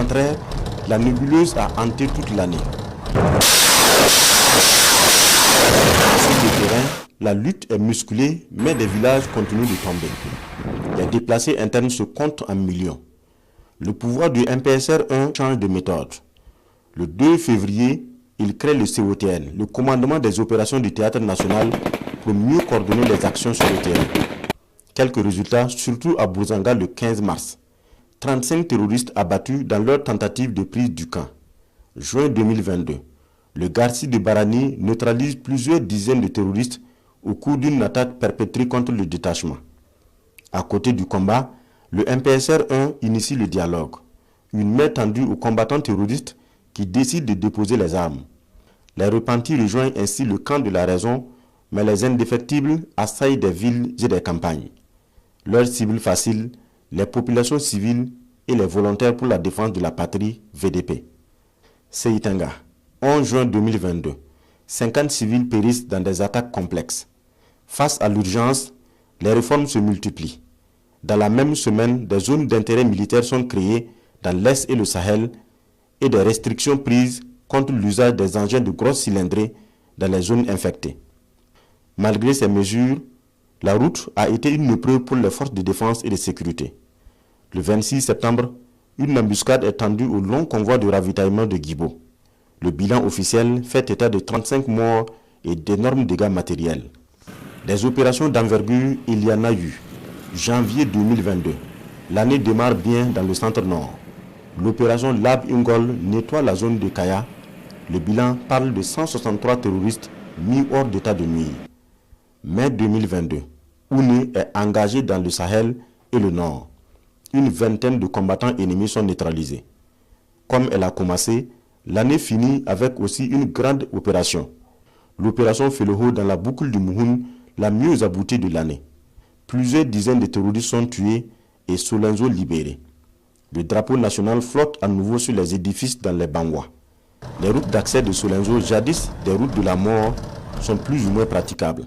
contraire, la nébuleuse a hanté toute l'année. Sur le terrain, la lutte est musclée, mais des villages continuent de tomber. Les déplacés internes se comptent en millions. Le pouvoir du MPSR-1 change de méthode. Le 2 février, il crée le COTN, le commandement des opérations du Théâtre national, pour mieux coordonner les actions sur le terrain. Quelques résultats, surtout à Bouzanga le 15 mars. 35 terroristes abattus dans leur tentative de prise du camp. Juin 2022, le Garci de Barani neutralise plusieurs dizaines de terroristes au cours d'une attaque perpétrée contre le détachement. À côté du combat, le MPSR-1 initie le dialogue, une main tendue aux combattants terroristes qui décident de déposer les armes. Les repentis rejoignent ainsi le camp de la raison, mais les indéfectibles assaillent des villes et des campagnes. Leur cible facile, les populations civiles et les volontaires pour la défense de la patrie, VDP. Seitanga, 11 juin 2022. 50 civils périssent dans des attaques complexes. Face à l'urgence, les réformes se multiplient. Dans la même semaine, des zones d'intérêt militaire sont créées dans l'Est et le Sahel et des restrictions prises contre l'usage des engins de grosse cylindrée dans les zones infectées. Malgré ces mesures, la route a été une épreuve pour les forces de défense et de sécurité. Le 26 septembre, une embuscade est tendue au long convoi de ravitaillement de Guibo. Le bilan officiel fait état de 35 morts et d'énormes dégâts matériels. Des opérations d'envergure, il y en a eu. Janvier 2022, l'année démarre bien dans le centre-nord. L'opération Lab Ingol nettoie la zone de Kaya. Le bilan parle de 163 terroristes mis hors d'état de nuire. Mai 2022, Ouné est engagé dans le Sahel et le Nord. Une vingtaine de combattants ennemis sont neutralisés. Comme elle a commencé, l'année finit avec aussi une grande opération. L'opération Feloho dans la boucle du Mouhoun, la mieux aboutie de l'année. Plusieurs dizaines de terroristes sont tués et Solenzo libérés. Le drapeau national flotte à nouveau sur les édifices dans les Bangwa. Les routes d'accès de Solenzo, jadis des routes de la mort, sont plus ou moins praticables.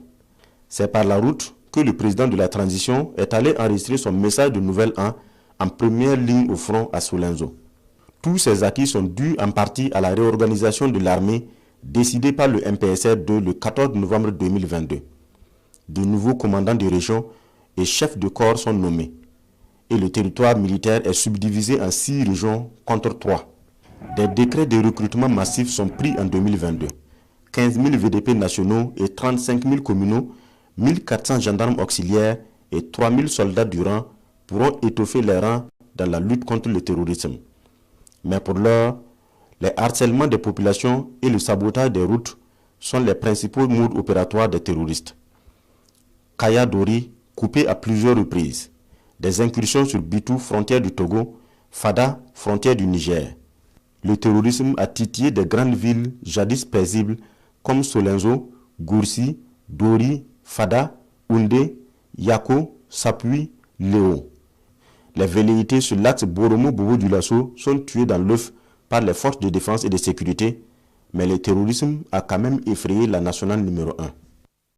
C'est par la route que le président de la transition est allé enregistrer son message de nouvel an en première ligne au front à Solenzo. Tous ces acquis sont dus en partie à la réorganisation de l'armée décidée par le MPSR-2 le 14 novembre 2022. De nouveaux commandants de région et chefs de corps sont nommés. Et le territoire militaire est subdivisé en 6 régions contre 3. Des décrets de recrutement massifs sont pris en 2022. 15 000 VDP nationaux et 35 000 communaux, 1400 gendarmes auxiliaires et 3 000 soldats du rang pourront étoffer les rangs dans la lutte contre le terrorisme. Mais pour l'heure, les harcèlements des populations et le sabotage des routes sont les principaux modes opératoires des terroristes. Kaya Dori, coupé à plusieurs reprises. Des incursions sur Bitou, frontière du Togo, Fada, frontière du Niger. Le terrorisme a titillé des grandes villes jadis paisibles comme Solenzo, Goursi, Dori, Fada, Oundé, Yako, Sapui, Léo. Les velléités sur l'axe Boromo-Bobo-Dioulasso sont tuées dans l'œuf par les forces de défense et de sécurité, mais le terrorisme a quand même effrayé la nationale numéro 1.